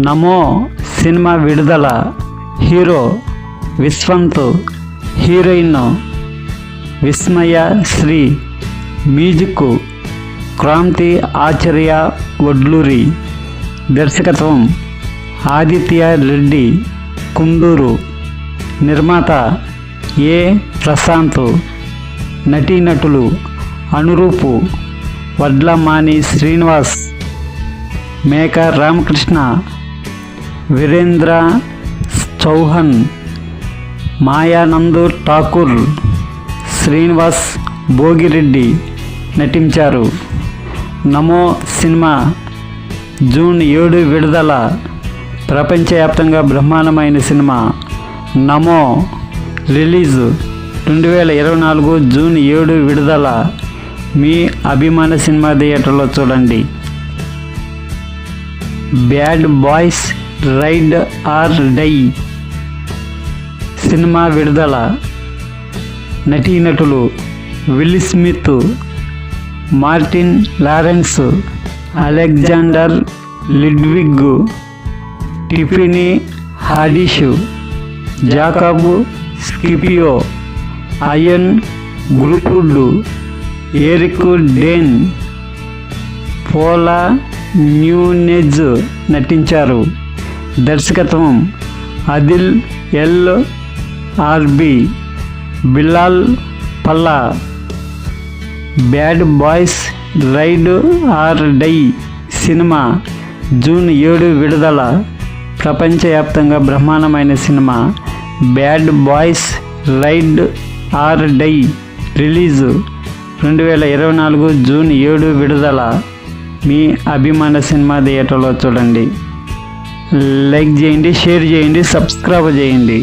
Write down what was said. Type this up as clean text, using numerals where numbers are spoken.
నమో cinema విడుదల. Hero Vishwanth, heroine Vismaya Sri, music Kranthi Acharya Vadluri, దర్శకత్వం ఆదిత్య రెడ్డి కుందూరు, నిర్మాత ఏ ప్రశాంత్, నటీనటులు అనురూపు, వడ్లమాని శ్రీనివాస్, మేక రామకృష్ణ, వీరేంద్ర చౌహాన్, మాయానంద్ ఠాకూర్, శ్రీనివాస్ భోగిరెడ్డి నటించారు. నమో సినిమా జూన్ 7 విడుదల. ప్రపంచవ్యాప్తంగా బ్రహ్మాండమైన సినిమా నమో రిలీజ్ 2024 జూన్ 7 విడుదల. మీ అభిమాన సినిమా థియేటర్లో చూడండి. Bad Boys Ride or Die cinema విడుదల. నటీనటులు Will Smith, Martin Lawrence, Alexander Ludwig, Tiffany Haddish, Jacob Scipio, Ioan Gruffudd, Eric Dane, Paola Nunez నటించారు. దర్శకత్వం Adil El Arbi, Bilall Fallah. Bad Boys Ride or Die cinema June 7 విడుదల. ప్రపంచవ్యాప్తంగా బ్రహ్మాండమైన cinema Bad Boys Ride or Die release 2024 June 7 విడుదల. మీ అభిమాన cinema థియేటర్లో చూడండి. Like చేయండి, షేర్ చేయండి, సబ్స్క్రైబ్ చేయండి.